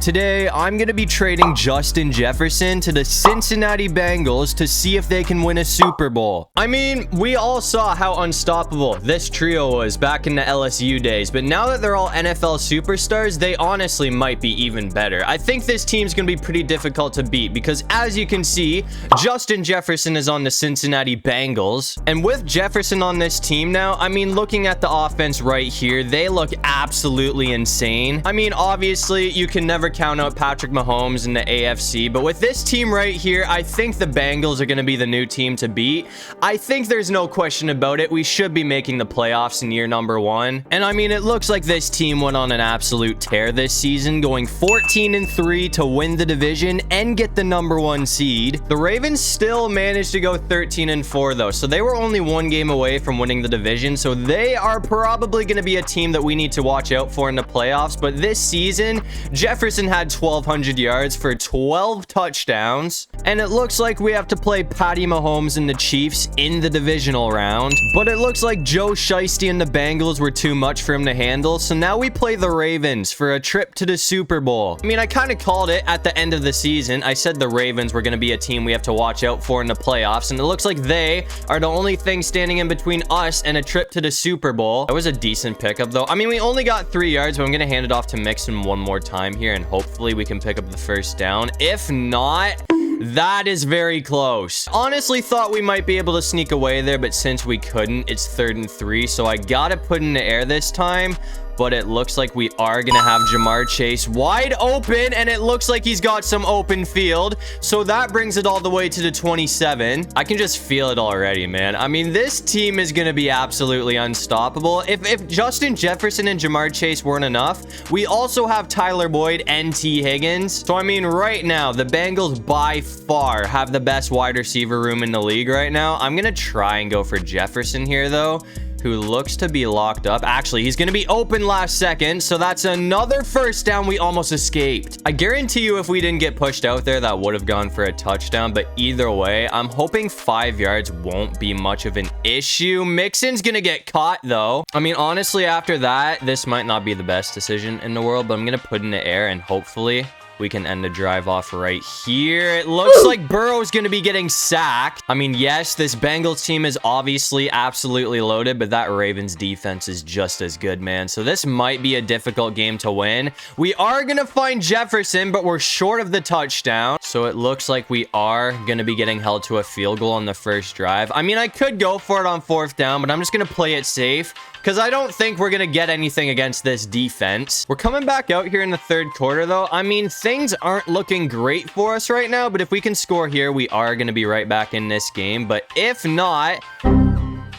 Today, I'm going to be trading Justin Jefferson to the Cincinnati Bengals to see if they can win a Super Bowl. I mean, we all saw how unstoppable this trio was back in the LSU days, but now that they're all NFL superstars, they honestly might be even better. I think this team's going to be pretty difficult to beat because, as you can see, Justin Jefferson is on the Cincinnati Bengals. And with Jefferson on this team now, I mean, looking at the offense right here, they look absolutely insane. I mean, obviously, you can never count out Patrick Mahomes in the AFC, but with this team right here, I think the Bengals are going to be the new team to beat. I think there's no question about it. We should be making the playoffs in year number 1. And I mean, it looks like this team went on an absolute tear this season, going 14-3 to win the division and get the number 1 seed. The Ravens still managed to go 13-4 though, so they were only 1 game away from winning the division, so they are probably going to be a team that we need to watch out for in the playoffs. But this season, Jefferson had 1,200 yards for 12 touchdowns, and it looks like we have to play Patty Mahomes and the Chiefs in the divisional round, but it looks like Joe Shiesty and the Bengals were too much for him to handle, so now we play the Ravens for a trip to the Super Bowl. I mean, I kind of called it at the end of the season. I said the Ravens were going to be a team we have to watch out for in the playoffs, and it looks like they are the only thing standing in between us and a trip to the Super Bowl. That was a decent pickup though. I mean, we only got 3 yards, but I'm going to hand it off to Mixon one more time here, and hopefully we can pick up the first down. If not, that is very close. Honestly thought we might be able to sneak away there, but since we couldn't, it's 3rd and 3, so I gotta put in the air this time. But it looks like we are going to have Jamar Chase wide open, and it looks like he's got some open field. So that brings it all the way to the 27. I can just feel it already, man. I mean, this team is going to be absolutely unstoppable. If Justin Jefferson and Jamar Chase weren't enough, we also have Tyler Boyd and T. Higgins. So, I mean, right now, the Bengals by far have the best wide receiver room in the league right now. I'm going to try and go for Jefferson here, though, who looks to be locked up. Actually, he's going to be open last second, so that's another first down. We almost escaped. I guarantee you if we didn't get pushed out there, that would have gone for a touchdown, but either way, I'm hoping 5 yards won't be much of an issue. Mixon's going to get caught, though. I mean, honestly, after that, this might not be the best decision in the world, but I'm going to put in the air, and hopefully we can end the drive off right here. It looks like Burrow's going to be getting sacked. I mean, yes, this Bengals team is obviously absolutely loaded, but that Ravens defense is just as good, man. So this might be a difficult game to win. We are going to find Jefferson, but we're short of the touchdown. So it looks like we are going to be getting held to a field goal on the first drive. I mean, I could go for it on 4th down, but I'm just going to play it safe because I don't think we're going to get anything against this defense. We're coming back out here in the 3rd quarter, though. I mean, things aren't looking great for us right now, but if we can score here, we are going to be right back in this game. But if not,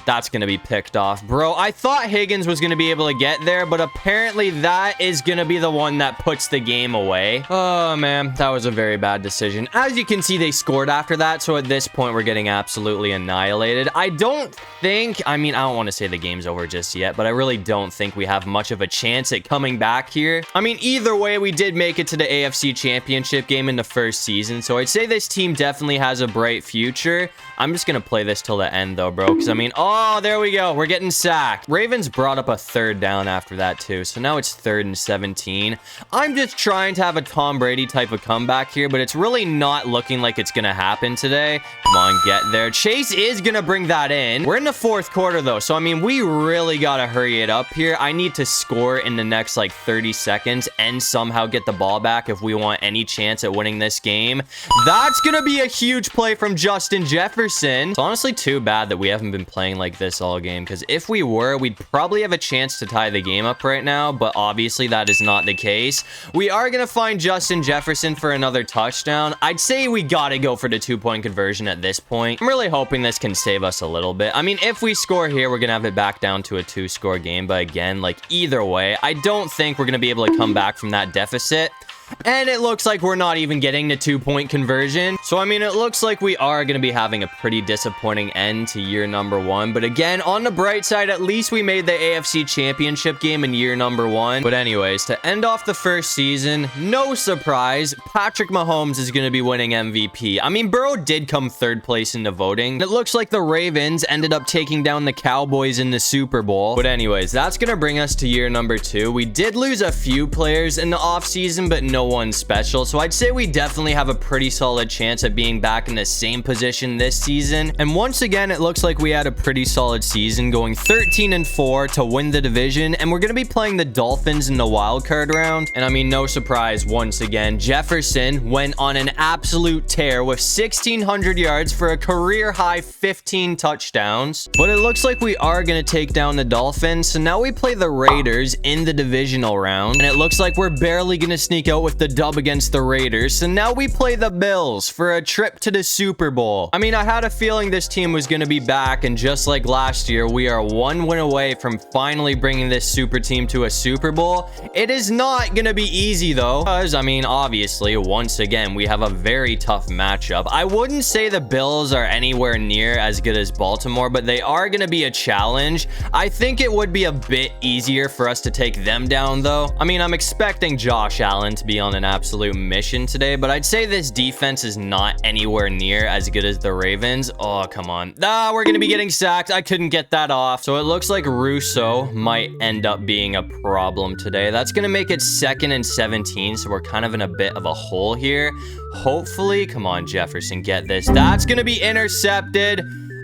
that's going to be picked off. Bro, I thought Higgins was going to be able to get there, but apparently that is going to be the one that puts the game away. Oh, man, that was a very bad decision. As you can see, they scored after that, so at this point, we're getting absolutely annihilated. I don't want to say the game's over just yet, but I really don't think we have much of a chance at coming back here. I mean, either way, we did make it to the AFC Championship game in the first season, so I'd say this team definitely has a bright future. I'm just going to play this till the end, though, bro, because, I mean, oh, there we go. We're getting sacked. Ravens brought up a 3rd down after that, too, so now it's 3rd and 17. I'm just trying to have a Tom Brady type of comeback here, but it's really not looking like it's going to happen today. Come on, get there. Chase is going to bring that in. We're in the 4th quarter, though, so, I mean, we really got to hurry it up here. I need to score in the next, like, 30 seconds and somehow get the ball back if we want any chance at winning this game. That's going to be a huge play from Justin Jefferson. It's honestly too bad that we haven't been playing like this all game, because if we were, we'd probably have a chance to tie the game up right now, but obviously that is not the case. We are going to find Justin Jefferson for another touchdown. I'd say we got to go for the 2-point conversion at this point. I'm really hoping this can save us a little bit. I mean, if we score here, we're going to have it back down to a 2-score game, but again, like, either way, I don't think we're going to be able to come back from that deficit. And it looks like we're not even getting the 2-point conversion. So, I mean, it looks like we are going to be having a pretty disappointing end to year number 1. But again, on the bright side, at least we made the AFC Championship game in year number 1. But anyways, to end off the first season, no surprise, Patrick Mahomes is going to be winning MVP. I mean, Burrow did come 3rd place in the voting. It looks like the Ravens ended up taking down the Cowboys in the Super Bowl. But anyways, that's going to bring us to year number 2. We did lose a few players in the offseason, but no one special. So I'd say we definitely have a pretty solid chance at being back in the same position this season. And once again, it looks like we had a pretty solid season, going 13-4 to win the division. And we're going to be playing the Dolphins in the wild card round. And I mean, no surprise, once again, Jefferson went on an absolute tear with 1,600 yards for a career high 15 touchdowns. But it looks like we are going to take down the Dolphins. So now we play the Raiders in the divisional round. And it looks like we're barely going to sneak out with the dub against the Raiders. So now we play the Bills for a trip to the Super Bowl. I mean, I had a feeling this team was going to be back. And just like last year, we are one win away from finally bringing this super team to a Super Bowl. It is not going to be easy though, because I mean, obviously, once again, we have a very tough matchup. I wouldn't say the Bills are anywhere near as good as Baltimore, but they are going to be a challenge. I think it would be a bit easier for us to take them down though. I mean, I'm expecting Josh Allen to be on an absolute mission today, but I'd say this defense is not anywhere near as good as the Ravens. Oh, come on. We're going to be getting sacked. I couldn't get that off. So it looks like Russo might end up being a problem today. That's going to make it 2nd and 17. So we're kind of in a bit of a hole here. Hopefully, come on, Jefferson, get this. That's going to be intercepted.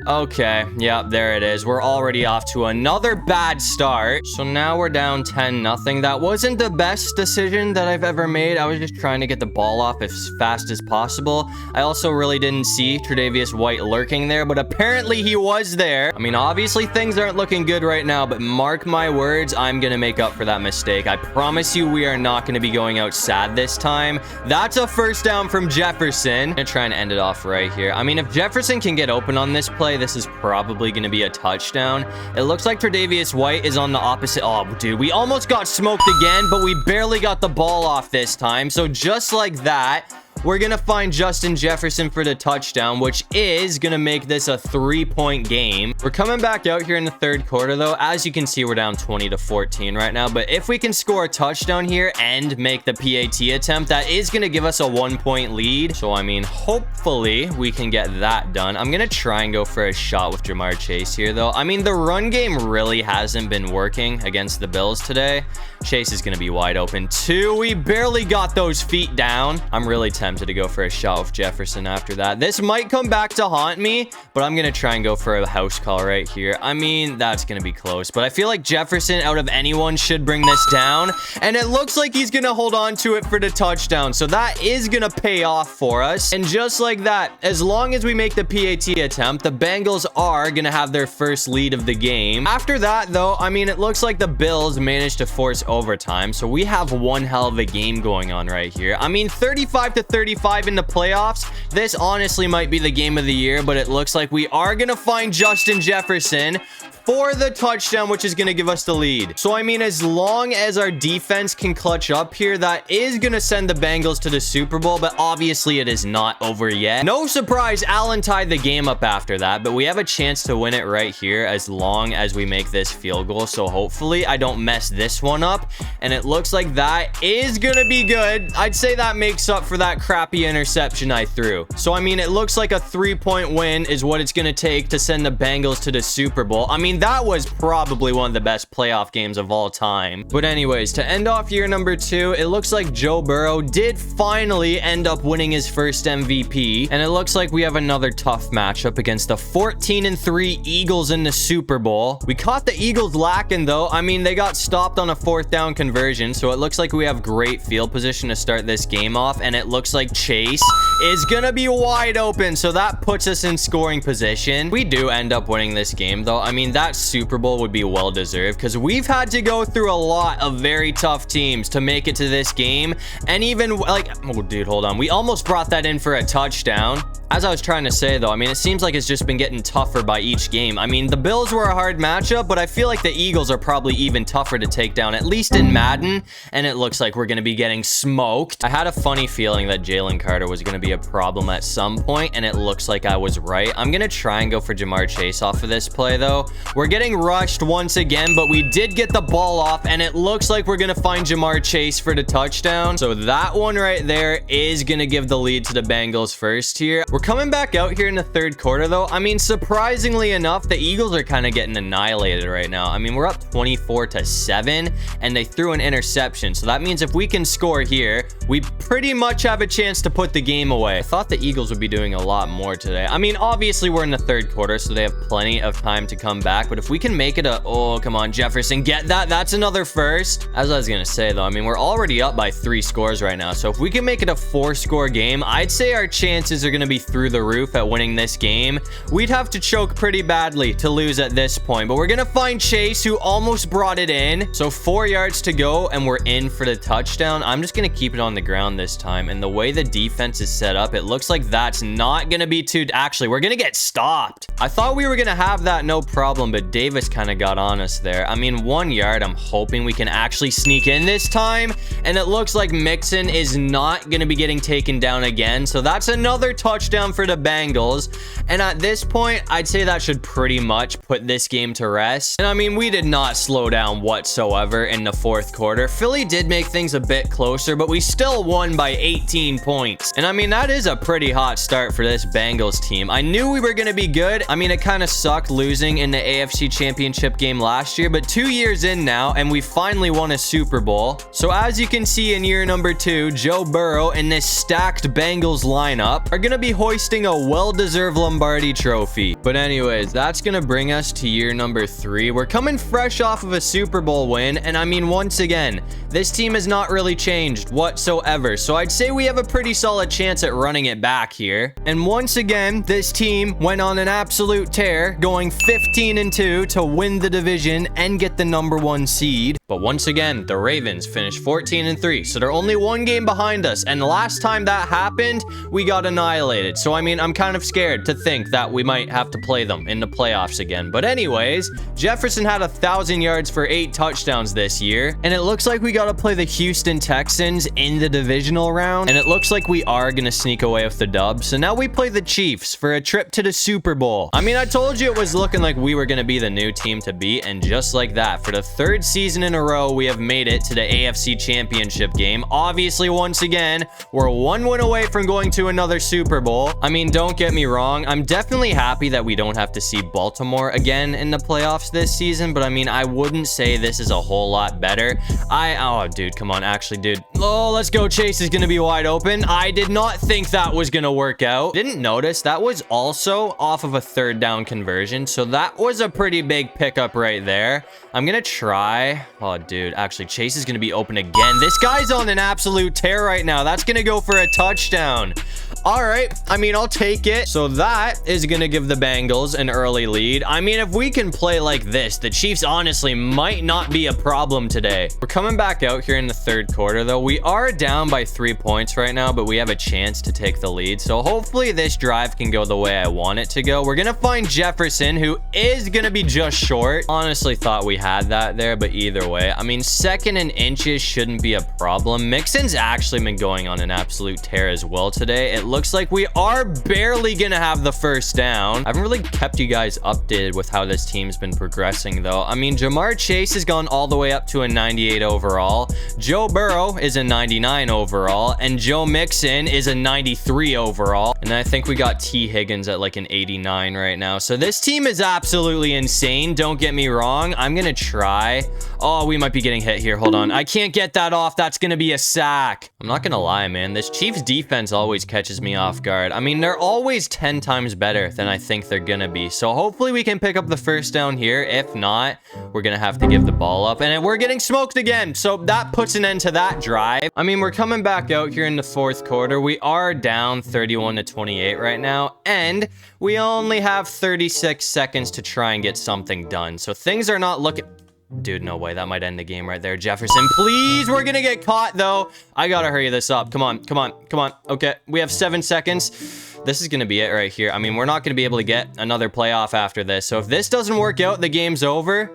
Okay, yeah, there it is. We're already off to another bad start. So now we're down 10-0. That wasn't the best decision that I've ever made. I was just trying to get the ball off as fast as possible. I also really didn't see Tre'Davious White lurking there, but apparently he was there. I mean, obviously things aren't looking good right now, but mark my words, I'm gonna make up for that mistake. I promise you we are not gonna be going out sad this time. That's a first down from Jefferson. I'm gonna try and end it off right here. I mean, if Jefferson can get open on this play, this is probably going to be a touchdown. It looks like Tre'Davious White is on the opposite. Oh, dude, we almost got smoked again, but we barely got the ball off this time. So just like that, we're going to find Justin Jefferson for the touchdown, which is going to make this a 3-point game. We're coming back out here in the third quarter, though. As you can see, we're down 20-14 right now. But if we can score a touchdown here and make the PAT attempt, that is going to give us a 1-point lead. So, I mean, hopefully we can get that done. I'm going to try and go for a shot with Jamar Chase here, though. I mean, the run game really hasn't been working against the Bills today. Chase is going to be wide open, too. We barely got those feet down. I'm really tempted to go for a shot with Jefferson after that. This might come back to haunt me, but I'm going to try and go for a house call right here. I mean, that's going to be close, but I feel like Jefferson out of anyone should bring this down, and it looks like he's going to hold on to it for the touchdown, so that is going to pay off for us. And just like that, as long as we make the PAT attempt, the Bengals are going to have their first lead of the game. After that, though, I mean, it looks like the Bills managed to force overtime, so we have one hell of a game going on right here. I mean, 35-35 in the playoffs. This honestly might be the game of the year, but it looks like we are going to find Justin Jefferson for the touchdown, which is going to give us the lead. So, I mean, as long as our defense can clutch up here, that is going to send the Bengals to the Super Bowl, but obviously it is not over yet. No surprise, Allen tied the game up after that, but we have a chance to win it right here as long as we make this field goal. So hopefully I don't mess this one up, and it looks like that is going to be good. I'd say that makes up for that crappy interception I threw. So, I mean, it looks like a 3-point win is what it's going to take to send the Bengals to the Super Bowl. I mean, that was probably one of the best playoff games of all time. But anyways, to end off year number 2, it looks like Joe Burrow did finally end up winning his first MVP. And it looks like we have another tough matchup against the 14-3 Eagles in the Super Bowl. We caught the Eagles lacking, though. I mean, they got stopped on a 4th down conversion. So it looks like we have great field position to start this game off. And it looks like Chase is gonna be wide open. So that puts us in scoring position. We do end up winning this game, though. I mean, that Super Bowl would be well deserved because we've had to go through a lot of very tough teams to make it to this game. And even like, oh dude, hold on, we almost brought that in for a touchdown. As I was trying to say, though, I mean, it seems like it's just been getting tougher by each game. I mean, the Bills were a hard matchup, but I feel like the Eagles are probably even tougher to take down, at least in Madden, and it looks like we're going to be getting smoked. I had a funny feeling that Jalen Carter was going to be a problem at some point, and it looks like I was right. I'm going to try and go for Jamar Chase off of this play, though. We're getting rushed once again, but we did get the ball off, and it looks like we're going to find Jamar Chase for the touchdown. So that one right there is going to give the lead to the Bengals first here. We're coming back out here in the third quarter, though. I mean, surprisingly enough, the Eagles are kind of getting annihilated right now. I mean, we're up 24-7, and they threw an interception. So that means if we can score here, we pretty much have a chance to put the game away. I thought the Eagles would be doing a lot more today. I mean, obviously, we're in the third quarter, so they have plenty of time to come back. But if we can make it a... Oh, come on, Jefferson, get that. That's another first. As I was going to say, though, I mean, we're already up by 3 scores right now. So if we can make it a 4-score game, I'd say our chances are going to be through the roof at winning this game. We'd have to choke pretty badly to lose at this point, but we're going to find Chase, who almost brought it in. So 4 yards to go, and we're in for the touchdown. I'm just going to keep it on the ground this time, and the way the defense is set up, it looks like that's not going to be too... Actually, we're going to get stopped. I thought we were going to have that no problem, but Davis kind of got on us there. I mean, 1 yard, I'm hoping we can actually sneak in this time, and it looks like Mixon is not going to be getting taken down again, so that's another touchdown for the Bengals. And at this point, I'd say that should pretty much put this game to rest. And I mean, we did not slow down whatsoever in the fourth quarter. Philly did make things a bit closer, but we still won by 18 points. And I mean, that is a pretty hot start for this Bengals team. I knew we were going to be good. I mean, it kind of sucked losing in the AFC Championship game last year, but 2 years in now, and we finally won a Super Bowl. So as you can see in year number 2, Joe Burrow and this stacked Bengals lineup are going to be hoisting a well-deserved Lombardi trophy. But anyways, that's going to bring us to year number 3. We're coming fresh off of a Super Bowl win, and I mean, once again, this team has not really changed whatsoever. So I'd say we have a pretty solid chance at running it back here. And once again, this team went on an absolute tear, going 15-2 to win the division and get the #1 seed. But once again, the Ravens finished 14-3, so they're only 1 game behind us. And the last time that happened, we got annihilated. So I mean, I'm kind of scared to think that we might have to play them in the playoffs again. But anyways, Jefferson had 1,000 yards for 8 touchdowns this year. And it looks like we got to play the Houston Texans in the divisional round. And it looks like we are going to sneak away with the dub. So now we play the Chiefs for a trip to the Super Bowl. I mean, I told you it was looking like we were going to be the new team to beat. And just like that, for the 3rd season in a row, we have made it to the AFC Championship game. Obviously, once again, we're 1 win away from going to another Super Bowl. I mean, don't get me wrong, I'm definitely happy that we don't have to see Baltimore again in the playoffs this season, but I mean, I wouldn't say this is a whole lot better. Oh, dude, come on, actually, dude. Oh, let's go. Chase is gonna be wide open. I did not think that was gonna work out. Didn't notice that was also off of a 3rd down conversion, so that was a pretty big pickup right there. I'm gonna try. Oh, dude, actually, Chase is gonna be open again. This guy's on an absolute tear right now. That's gonna go for a touchdown. All right, I mean, I'll take it. So that is gonna give the Bengals an early lead. I mean, if we can play like this, the Chiefs honestly might not be a problem today. We're coming back out here in the 3rd quarter, though. We are down by 3 points right now, but we have a chance to take the lead. So hopefully this drive can go the way I want it to go. We're gonna find Jefferson, who is gonna be just short. Honestly thought we had that there, but either way, I mean, 2nd and inches shouldn't be a problem. Mixon's actually been going on an absolute tear as well today. It looks like we are barely gonna have the 1st down. I haven't really kept you guys updated with how this team's been progressing, though. I mean, Jamar Chase has gone all the way up to a 98 overall. Joe Burrow is a 99 overall, and Joe Mixon is a 93 overall. And I think we got T. Higgins at like an 89 right now. So this team is absolutely insane. Don't get me wrong. I'm gonna try. Oh, we might be getting hit here. Hold on. I can't get that off. That's gonna be a sack. I'm not gonna lie, man. This Chiefs defense always catches me off guard. I mean, they're always 10 times better than I think they're gonna be. So hopefully we can pick up the 1st down here. If not, we're gonna have to give the ball up. And we're getting smoked again. So that puts an end to that drive. I mean, we're coming back out here in the 4th quarter. We are down 31-28 right now. And we only have 36 seconds to try and get something done. So things are not looking... Dude, no way. That might end the game right there. Jefferson, please. We're gonna get caught, though. I gotta hurry this up. Come on, come on, come on. Okay, we have 7 seconds. This is gonna be it right here. I mean, we're not gonna be able to get another playoff after this. So if this doesn't work out, the game's over.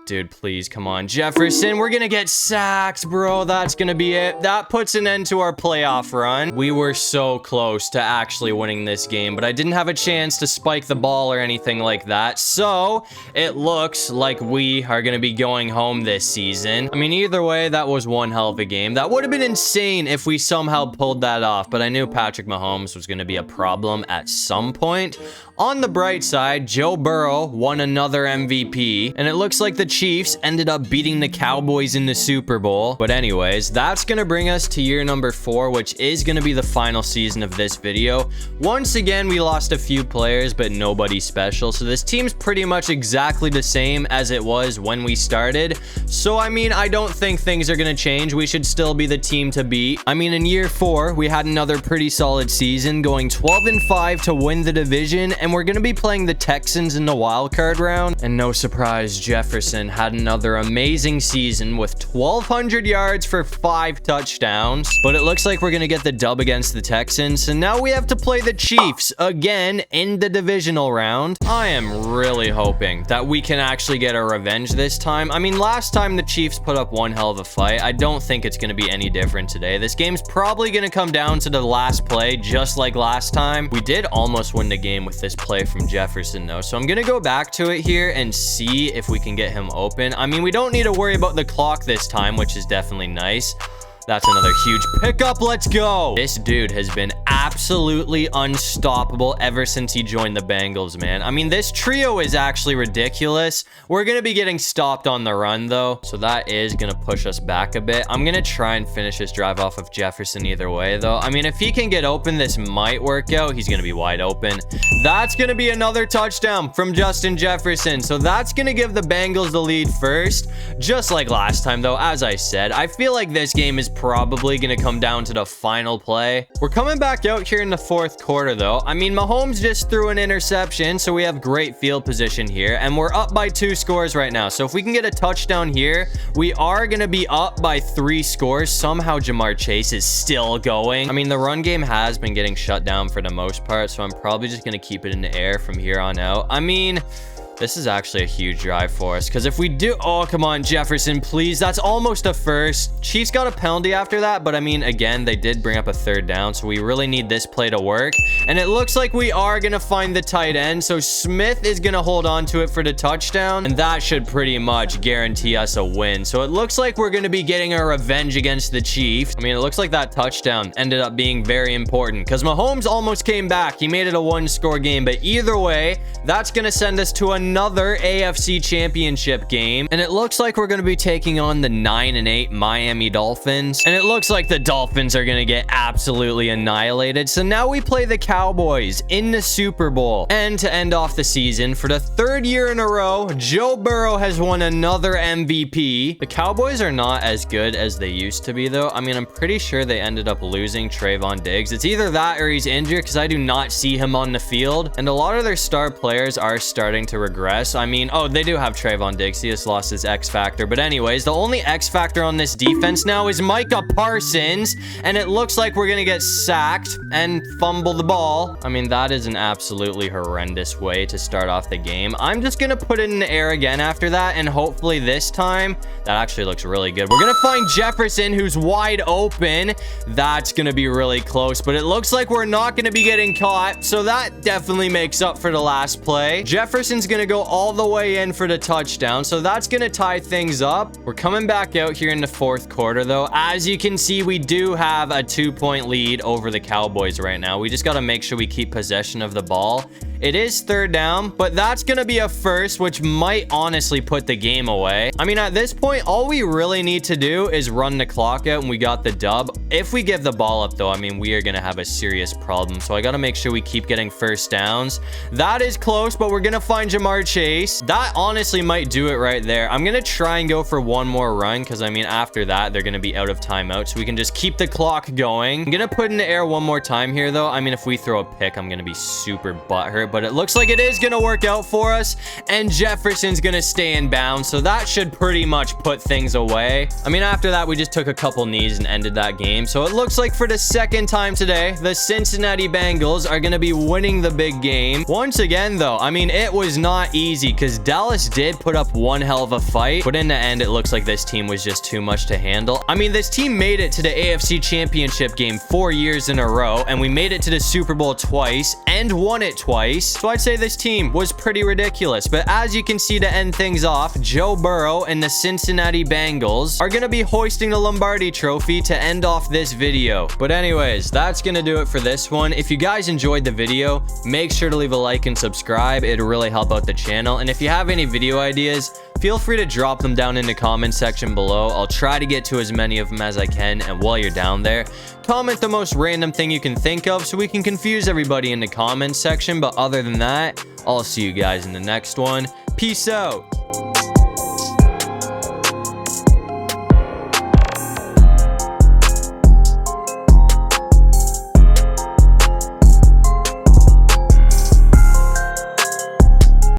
Dude, please, come on. Jefferson, we're gonna get sacked, bro. That's gonna be it. That puts an end to our playoff run. We were so close to actually winning this game, but I didn't have a chance to spike the ball or anything like that. So, it looks like we are gonna be going home this season. I mean, either way, that was one hell of a game. That would have been insane if we somehow pulled that off, but I knew Patrick Mahomes was gonna be a problem at some point. On the bright side, Joe Burrow won another MVP, and it looks like the Chiefs ended up beating the Cowboys in the Super Bowl. But anyways, that's gonna bring us to year number 4, which is gonna be the final season of this video. Once again, we lost a few players, but nobody special. So this team's pretty much exactly the same as it was when we started. So, I mean, I don't think things are gonna change. We should still be the team to beat. I mean, in year 4, we had another pretty solid season, going 12-5 to win the division, and we're gonna be playing the Texans in the wild card round. And no surprise, Jefferson had another amazing season with 1,200 yards for 5 touchdowns. But it looks like we're gonna get the dub against the Texans. So now we have to play the Chiefs again in the divisional round. I am really hoping that we can actually get a revenge this time. I mean, last time the Chiefs put up one hell of a fight. I don't think it's gonna be any different today. This game's probably gonna come down to the last play, just like last time. We did almost win the game with this play from Jefferson though, so I'm gonna go back to it here and see if we can get him open. I mean, we don't need to worry about the clock this time, which is definitely nice. That's another huge pickup. Let's go. This dude has been absolutely unstoppable ever since he joined the Bengals, man. I mean, this trio is actually ridiculous. We're going to be getting stopped on the run, though, so that is going to push us back a bit. I'm going to try and finish this drive off of Jefferson either way, though. I mean, if he can get open, this might work out. He's going to be wide open. That's going to be another touchdown from Justin Jefferson, so that's going to give the Bengals the lead first. Just like last time, though, as I said, I feel like this game is probably going to come down to the final play. We're coming back out here in the 4th quarter, though. I mean, Mahomes just threw an interception, so we have great field position here, and we're up by 2 scores right now. So if we can get a touchdown here, we are going to be up by 3 scores. Somehow Jamar Chase is still going. I mean, the run game has been getting shut down for the most part, so I'm probably just going to keep it in the air from here on out. I mean, this is actually a huge drive for us, because if we do... Oh, come on, Jefferson, please. That's almost a first. Chiefs got a penalty after that, but I mean, again, they did bring up a 3rd down, so we really need this play to work. And it looks like we are going to find the tight end, so Smith is going to hold on to it for the touchdown, and that should pretty much guarantee us a win. So it looks like we're going to be getting our revenge against the Chiefs. I mean, it looks like that touchdown ended up being very important, because Mahomes almost came back. He made it a 1-score game, but either way, that's going to send us to another AFC Championship game, and it looks like we're going to be taking on the 9-8 Miami Dolphins, and it looks like the Dolphins are going to get absolutely annihilated. So now we play the Cowboys in the Super Bowl, and to end off the season, for the 3rd year in a row, Joe Burrow has won another MVP. The Cowboys are not as good as they used to be, though. I mean, I'm pretty sure they ended up losing Trayvon Diggs. It's either that or he's injured, because I do not see him on the field, and a lot of their star players are starting to regress. I mean, oh, they do have Trayvon Diggs. He just lost his X factor. But anyways, the only X factor on this defense now is Micah Parsons, and it looks like we're gonna get sacked and fumble the ball. I mean, that is an absolutely horrendous way to start off the game. I'm just gonna put it in the air again after that, and hopefully this time that actually looks really good. We're gonna find Jefferson, who's wide open. That's gonna be really close, but it looks like we're not gonna be getting caught, so that definitely makes up for the last play. Jefferson's gonna go all the way in for the touchdown, so that's gonna tie things up. We're coming back out here in the 4th quarter, though. As you can see, we do have a 2-point lead over the Cowboys right now. We just got to make sure we keep possession of the ball. It is 3rd down, but that's going to be a first, which might honestly put the game away. I mean, at this point, all we really need to do is run the clock out, and we got the dub. If we give the ball up, though, I mean, we are going to have a serious problem. So I got to make sure we keep getting first downs. That is close, but we're going to find Jamar Chase. That honestly might do it right there. I'm going to try and go for one more run, because I mean, after that, they're going to be out of timeout, so we can just keep the clock going. I'm going to put in the air one more time here, though. I mean, if we throw a pick, I'm going to be super butthurt. but it looks like it is going to work out for us, and Jefferson's going to stay in bounds, so that should pretty much put things away. I mean, after that, we just took a couple knees and ended that game, so it looks like for the second time today, the Cincinnati Bengals are going to be winning the big game. Once again, though, I mean, it was not easy because Dallas did put up one hell of a fight, but in the end, it looks like this team was just too much to handle. I mean, this team made it to the AFC Championship game 4 years in a row, and we made it to the Super Bowl twice and won it twice. So I'd say this team was pretty ridiculous. But as you can see, to end things off, Joe Burrow and the Cincinnati Bengals are going to be hoisting the Lombardi Trophy to end off this video. But anyways, that's going to do it for this one. If you guys enjoyed the video, make sure to leave a like and subscribe. It'll really help out the channel. And if you have any video ideas, feel free to drop them down in the comment section below. I'll try to get to as many of them as I can. And while you're down there, comment the most random thing you can think of so we can confuse everybody in the comments section. But other than that, I'll see you guys in the next one. Peace out.